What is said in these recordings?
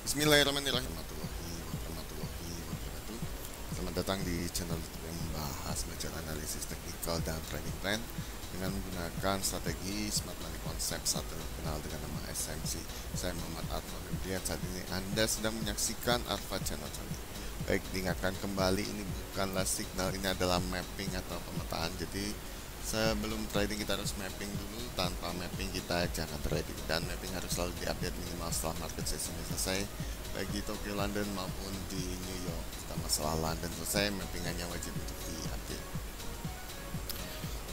Bismillahirrahmanirrahim. Warahmatullahi wabarakatuh. Selamat datang di channel YouTube yang membahas belajar analisis teknikal dan trading plan dengan menggunakan strategi smart money konsep atau dikenal dengan nama SMC. Saya Muhammad Arfa, kemudian saat ini Anda sedang menyaksikan Arfa Channel Trading. Baik, diingatkan kembali, ini bukanlah signal, ini adalah mapping atau pemetaan. Jadi sebelum trading kita harus mapping dulu, tanpa mapping kita jangan trading, dan mapping harus selalu diupdate minimal setelah market session selesai, baik di Tokyo, London maupun di New York. Kita masalah London selesai, mappingannya wajib untuk diupdate.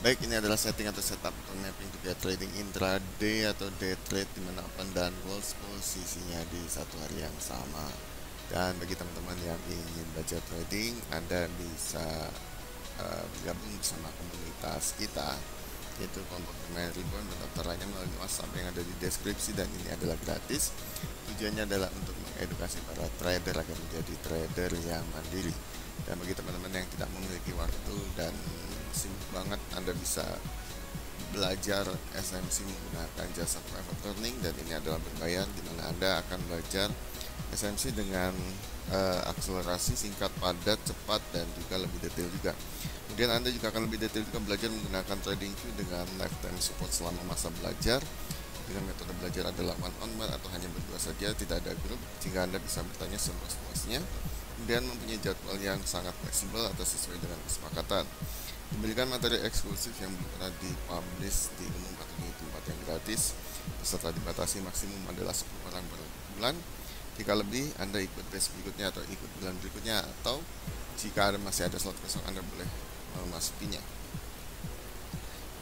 Baik, ini adalah setting atau setup untuk mapping untuk trading intraday atau day trade, dimana open dan close posisinya di satu hari yang sama. Dan bagi teman-teman yang ingin belajar trading, Anda bisa bergabung bersama komunitas kita, yaitu kelompok pemain ribuan, pendaftarannya melalui WhatsApp yang ada di deskripsi, dan ini adalah gratis. Tujuannya adalah untuk mengedukasi para trader agar menjadi trader yang mandiri. Dan bagi teman-teman yang tidak memiliki waktu dan sibuk banget, Anda bisa belajar SMC menggunakan jasa private learning, dan ini adalah berbayar, di mana Anda akan belajar SMC dengan akselerasi singkat, padat, cepat, dan juga lebih detail juga. Kemudian Anda juga akan lebih detail juga belajar menggunakan trading view dengan lifetime support selama masa belajar. Dengan metode belajar adalah one on one atau hanya berdua saja, tidak ada grup, sehingga Anda bisa bertanya seluas-luasnya. Kemudian mempunyai jadwal yang sangat fleksibel atau sesuai dengan kesepakatan. Diberikan materi eksklusif yang belum pernah dipublish di umum atau di tempat yang gratis. Peserta dibatasi maksimum adalah 10 orang per bulan. Jika lebih, Anda ikut batch berikutnya atau ikut bulan berikutnya, atau jika masih ada slot kosong, Anda boleh memasukinya.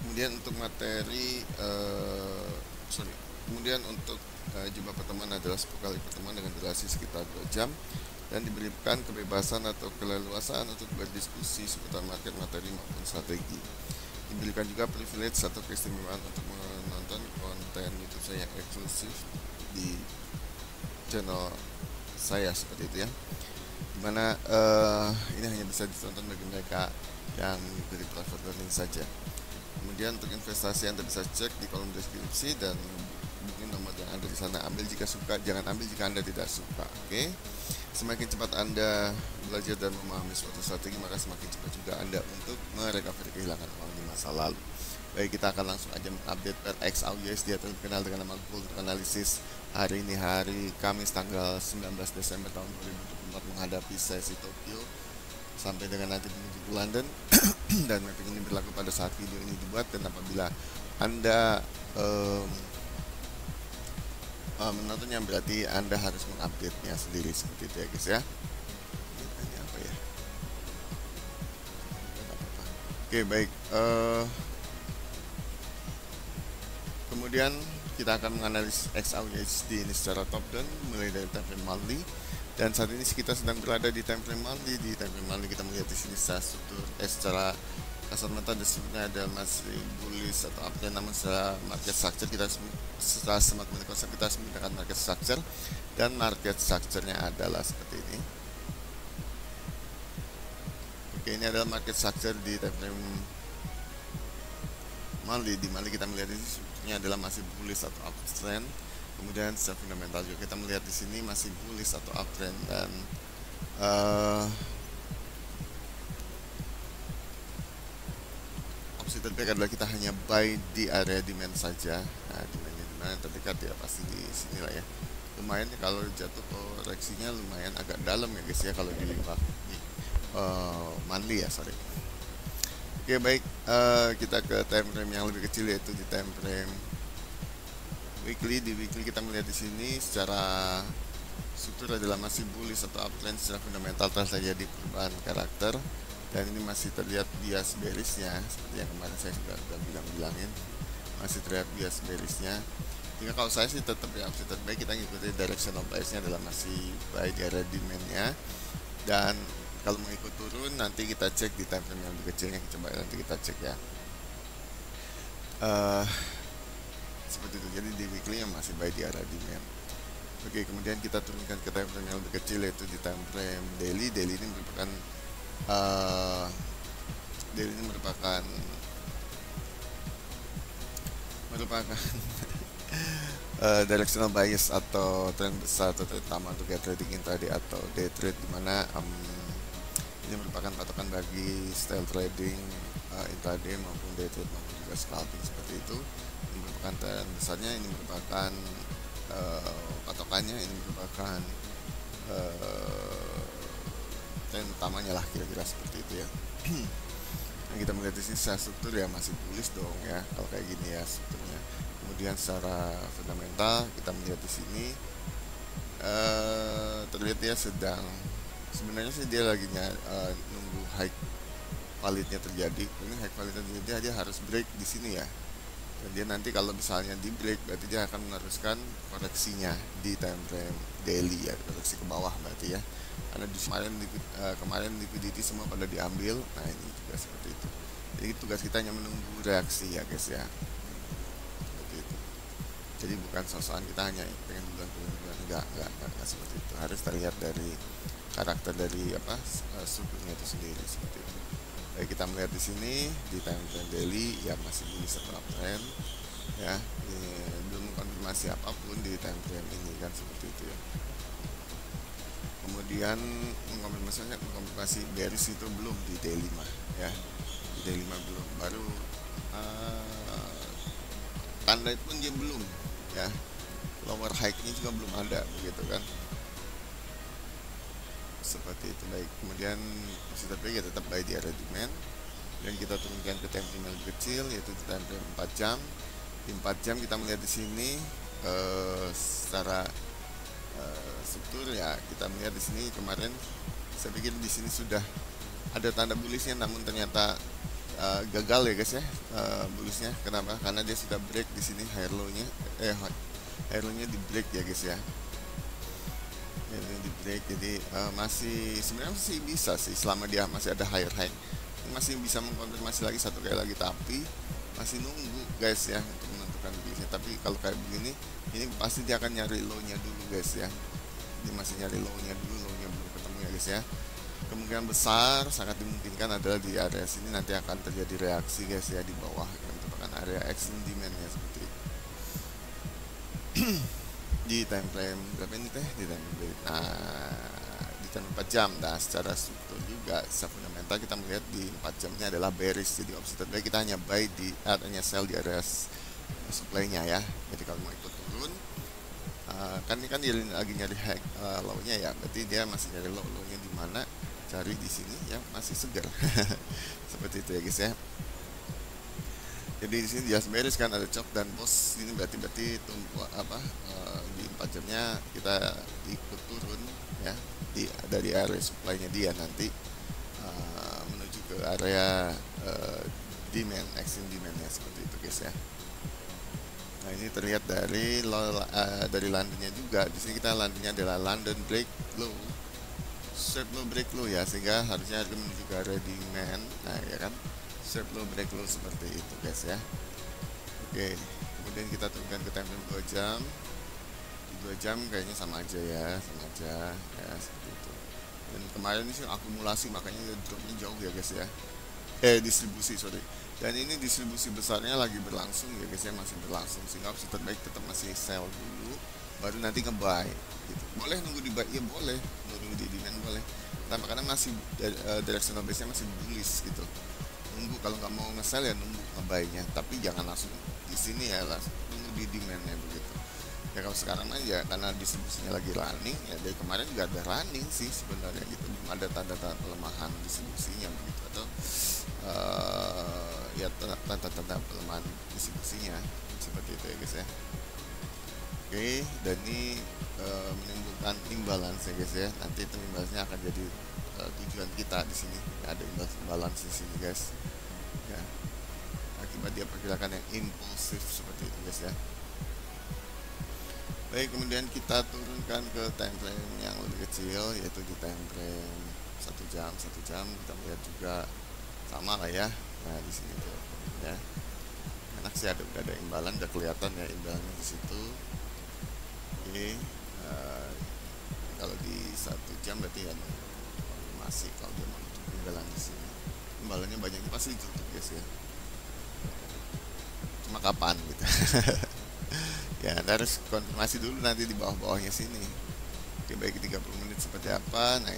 Kemudian untuk materi kemudian untuk jumlah pertemuan adalah 10 kali pertemuan dengan durasi sekitar 2 jam, dan diberikan kebebasan atau keleluasaan untuk berdiskusi seputar market, materi maupun strategi. Diberikan juga privilege atau keistimewaan untuk menonton konten YouTube saya yang eksklusif di channel saya, seperti itu ya, dimana ini hanya bisa ditonton bagi mereka yang mengikuti private learning saja. Kemudian untuk investasi Anda bisa cek di kolom deskripsi, dan booking nomor yang ada di sana. Ambil jika suka, jangan ambil jika Anda tidak suka. Oke. Semakin cepat Anda belajar dan memahami suatu strategi, maka semakin cepat juga Anda untuk merecovery kehilangan uang di masa lalu. Baik, kita akan langsung aja update per XAUUSD atau dikenal dengan nama Gold untuk analisis hari ini, hari Kamis tanggal 19 Desember tahun 2024, menghadapi sesi Tokyo sampai dengan nanti menuju ke London. Dan mapping ini berlaku pada saat video ini dibuat, dan apabila Anda menontonnya, berarti Anda harus mengupdate-nya sendiri, seperti itu ya guys ya. Ini apa ya? Oke, baik. Kemudian kita akan menganalisis XAUUSD ini secara top down, mulai dari time frame monthly. Dan saat ini kita sedang berada di time frame monthly. Di time frame monthly kita melihat di sini secara struktur secara kasar mata disebutnya ada masih bullish atau uptrend, namun secara market structure kita setelah smart money konsep kita harus menggunakan market structure, dan market structure-nya adalah seperti ini. Oke, ini adalah market structure di time frame monthly, di mana kita melihat ini adalah masih bullish atau uptrend. Kemudian secara fundamental juga kita melihat di sini masih bullish atau uptrend, dan opsi terbaik adalah kita hanya buy di area demand saja. Nah, demandnya di mana terdekat ya, pasti di sini lah ya. Lumayan ya, kalau jatuh koreksinya lumayan agak dalam ya guys ya, kalau di monthly ya, sorry. Oke, baik, kita ke time frame yang lebih kecil, yaitu di time frame weekly. Di weekly kita melihat di sini secara struktur adalah masih bullish atau uptrend. Secara fundamental telah terjadi perubahan karakter, dan ini masih terlihat bias bearishnya, seperti yang kemarin saya sudah bilangin, masih terlihat bias bearishnya. Jika kalau saya sih tetap ya, opsi terbaik kita ngikuti directional biasnya adalah masih buy di area demand-nya, dan kalau mau ikut turun nanti kita cek di time frame yang lebih kecilnya. Coba nanti kita cek ya. Seperti itu. Jadi di weekly yang masih buy di area demand. Oke, kemudian kita turunkan ke time frame yang lebih kecil, yaitu di time frame daily. Daily ini merupakan directional bias atau tren besar atau terutama untuk day trading intraday atau day trade, dimana ini merupakan patokan bagi style trading intraday maupun day trade maupun juga scalping seperti itu. Ini merupakan tren besarnya, ini merupakan patokannya, ini merupakan tren utamanya lah, kira-kira seperti itu ya. Yang kita melihat di sini secara struktur ya masih bullish dong ya kalau kayak gini ya strukturnya. Kemudian secara fundamental kita melihat di sini terlihat dia sedang, sebenarnya sih dia lagi nunggu high validnya terjadi. Ini high validnya terjadi, dia harus break di sini ya. Dan dia nanti kalau misalnya di break berarti dia akan meneruskan koreksinya di time frame daily ya, koreksi ke bawah berarti ya. Karena di kemarin liquidity semua pada diambil. Nah ini juga seperti itu. Jadi tugas kita hanya menunggu reaksi ya guys ya. Seperti itu. Jadi bukan sosokan kita hanya pengen bulan enggak seperti itu. Harus terlihat dari karakter dari strukturnya itu sendiri seperti itu. Baik, kita melihat di sini di time frame daily ya masih bullish atau uptrend ya. Ini belum konfirmasi apapun di time frame ini kan seperti itu ya. Kemudian mengkonfirmasi bearish itu belum di D5 ya, di D5 belum, baru tanda itu pun dia belum ya, lower high-nya juga belum ada begitu kan, seperti itu. Baik, kemudian kita tetap buy di area demand dan kita turunkan ke time frame yang lebih kecil yaitu di time frame 4 jam. Di 4 jam kita melihat di sini secara struktur ya, kita melihat di sini kemarin saya pikir di sini sudah ada tanda bullishnya, namun ternyata gagal ya guys ya, bullishnya. Kenapa? Karena dia sudah break di sini high low-nya, high low-nya di break ya guys ya. Ini di break, jadi sebenarnya masih bisa sih selama dia masih ada higher high, masih bisa mengkonfirmasi lagi satu kali lagi, tapi masih nunggu guys ya untuk menentukan bullishnya. Tapi kalau kayak begini, ini pasti dia akan nyari low-nya dulu guys ya. Dia masih nyari low-nya dulu, low-nya belum ketemu ya guys ya. Kemungkinan besar sangat dimungkinkan adalah di area sini nanti akan terjadi reaksi guys ya, di bawah yang merupakan area extreme demand-nya seperti itu. Di time frame berapa ini teh? Di time frame di time 4 jam. Nah, secara struktur juga secara fundamental kita melihat di 4 jamnya adalah bearish, jadi opsi terbaik kita hanya buy hanya sell di area supply-nya ya. Jadi kalau mau ikut turun kan ini kan dia lagi nyari high low-nya ya, berarti dia masih nyari low-nya di mana, cari di sini yang masih segar. Seperti itu ya guys ya. Jadi di sini jelas bearish kan, ada chop dan pos ini, berarti tunggu di 4 jamnya kita ikut turun ya dari area supply-nya dia nanti menuju ke area demand, extreme demand-nya seperti itu guys ya. Nah, ini terlihat dari Londonnya juga. Di sini kita Londonnya adalah London break low, sharp low break low ya, sehingga harusnya harga menuju ke area demand. Nah, ya kan, sharp low break low seperti itu guys ya. Oke, kemudian kita turunkan ke time frame 2 jam. Di 2 jam kayaknya sama aja ya, seperti itu. Dan kemarin ini sih akumulasi, makanya dropnya jauh ya guys ya. Distribusi dan ini distribusi besarnya lagi berlangsung ya guys ya, masih berlangsung, sehingga opsi terbaik tetap masih sell dulu, baru nanti nge-buy gitu. Boleh nunggu di buy, ya boleh nunggu di demand boleh, tapi karena masih directional base nya masih bullish gitu, nunggu. Kalau nggak mau nge-sell ya nunggu nge-buy-nya, tapi jangan langsung di sini ya, langsung nunggu di demand-nya begitu ya. Kalau sekarang aja karena distribusinya lagi running ya, dari kemarin juga ada running sih sebenarnya gitu, belum ada tanda-tanda pelemahan distribusinya begitu, atau ya tanda-tanda pelemahan distribusinya seperti itu ya guys ya. Oke, dan ini menimbulkan imbalance ya guys ya. Nanti itu imbalance-nya akan jadi tujuan kita di sini. Ada imbalance di sini guys. Ya. Akibat dia pergerakan yang impulsif seperti itu guys ya. Baik, kemudian kita turunkan ke time frame yang lebih kecil, yaitu di time frame 1 jam. 1 jam kita melihat juga sama lah ya. Nah, di sini tuh ya. Enak sih, udah ada imbalan, udah kelihatan ya imbalannya di situ. Oke, kalau di 1 jam berarti ya masih, kalau dia mau tutup imbalan di sini, imbalannya banyaknya pasti ditutup guys ya. Cuma kapan gitu. Ya, Anda harus konfirmasi dulu nanti di bawah-bawahnya sini. Oke, baik 30 menit seperti apa? Nah,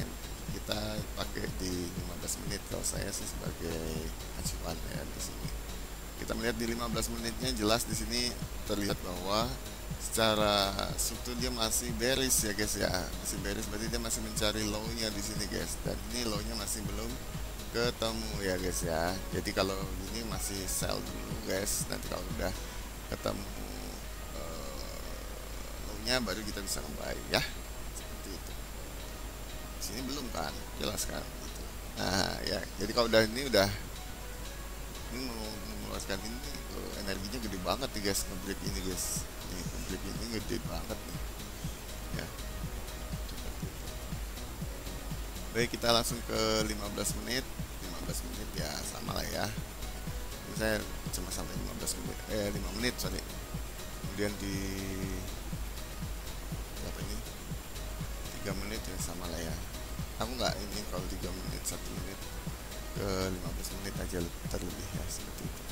kita pakai di 15 menit kalau saya sih sebagai acuan ya di sini. Kita melihat di 15 menitnya jelas di sini terlihat bahwa secara struktur dia masih bearish ya guys ya, masih bearish, berarti dia masih mencari low-nya di sini guys, dan ini low-nya masih belum ketemu ya guys ya. Jadi kalau ini masih sell dulu guys, nanti kalau udah ketemu low-nya baru kita bisa buy ya, seperti itu. Di sini belum kan, jelas kan gitu. Nah ya, jadi kalau udah ini mau mengeluarkan ini energinya gede banget nih guys, ngebreak ini guys, ini ngebreak ini gede banget nih ya. Baik, kita langsung ke 15 menit. 15 menit ya sama lah ya, saya cuma sampai 15 menit 5 menit sorry. Kemudian di berapa ini 3 menit ya sama lah ya, aku nggak ini kalau 3 menit 1 menit ke 15 menit aja terlebih ya, seperti itu.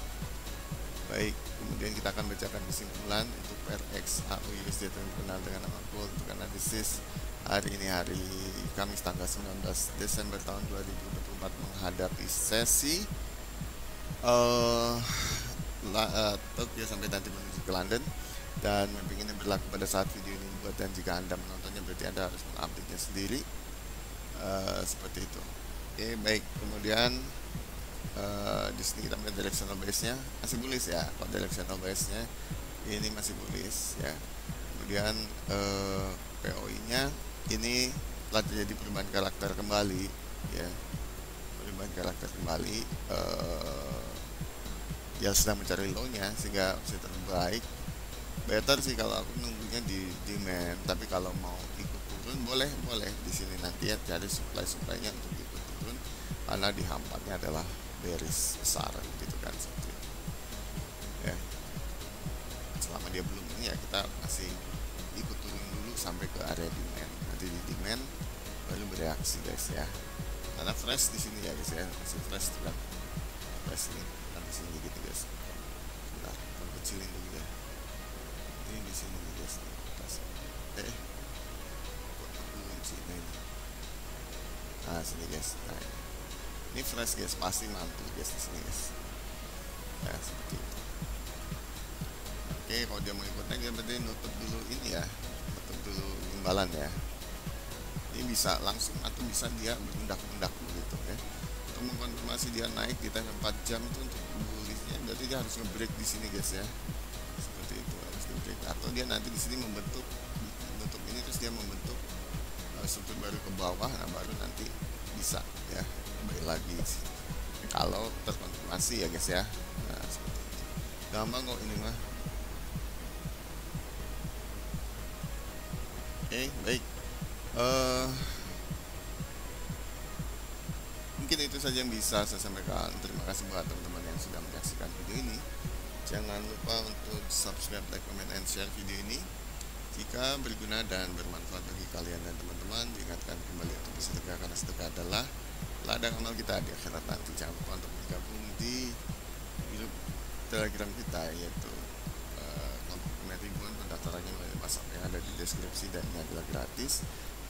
Baik, kemudian kita akan bacakan kesimpulan untuk PRX AUUSD terkenal dengan nama gold untuk analisis hari ini, hari Kamis tanggal 19 Desember tahun 2024, menghadapi sesi Tokyo sampai nanti menuju ke London, dan mapping ini berlaku pada saat video ini dibuat, dan jika Anda menontonnya berarti Anda harus mengupdate-nya sendiri, seperti itu. Oke, baik, kemudian di sini kita melihat directional base-nya masih bullish ya. Kalau directional base-nya ini masih bullish ya. Kemudian POI-nya ini telah terjadi perubahan karakter kembali ya, perubahan karakter kembali, yang sedang mencari low-nya, sehingga bisa terbaik. Better sih kalau aku nunggunya di demand, tapi kalau mau ikut turun boleh di sini nanti ya, cari supply-nya untuk ikut turun, karena di hamparnya adalah bearish besar gitu kan, seperti itu ya. Selama dia belum ini ya, kita masih ikut turun dulu sampai ke area demand, nanti di demand baru bereaksi guys ya, karena fresh di sini ya guys ya, masih fresh tuh kan, fresh ini kan di sini gitu guys. Bentar, kita kecilin dulu ya, ini di sini nih guys, kok kunci ini, nah sini guys. Nah ini fresh guys, pasti mantul guys di sini guys ya, seperti itu. Oke, kalau dia mau ikut naik dia berarti nutup dulu ini ya, nutup dulu imbalan ya. Ini bisa langsung atau bisa dia berundak-undak begitu ya. Untuk mengkonfirmasi dia naik di time 4 jam itu untuk bullishnya, berarti dia harus nge-break di sini guys ya, seperti itu, harus nge-break, atau dia nanti di sini membentuk nutup ini, terus dia membentuk struktur baru ke bawah, nah baru nanti bisa ya kembali lagi kalau terkonfirmasi ya guys ya. Nah seperti itu, gampang kok ini mah. Oke, baik, mungkin itu saja yang bisa saya sampaikan. Terima kasih buat teman-teman yang sudah menyaksikan video ini. Jangan lupa untuk subscribe, like, comment, and share video ini. Jika berguna dan bermanfaat bagi kalian dan teman-teman, diingatkan kembali untuk bersedekah, karena sedekah adalah ladang amal kita di akhirat nanti. Jangan lupa untuk bergabung di grup Telegram kita, yaitu kelompok ribuan, pendaftarannya melalui WhatsApp yang ada di deskripsi, dan ini adalah gratis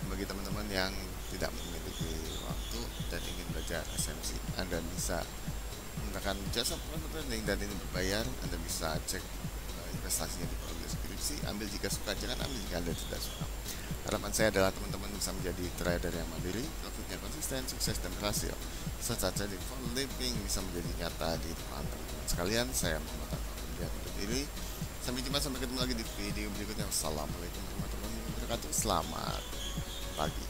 bagi teman-teman yang tidak memiliki waktu dan ingin belajar SMC. Anda bisa menggunakan jasa trading dan ini berbayar. Anda bisa cek investasinya di bawah deskripsi. Ambil jika suka, jangan ambil jika Anda tidak suka. Harapan saya adalah teman-teman bisa menjadi trader yang mandiri, profitnya konsisten, sukses, dan berhasil, serta trading for living bisa menjadi nyata di depan teman-teman sekalian. Saya Muhammad undur diri. Sampai jumpa, sampai ketemu lagi di video berikutnya. Wassalamualaikum warahmatullahi wabarakatuh. Selamat pagi.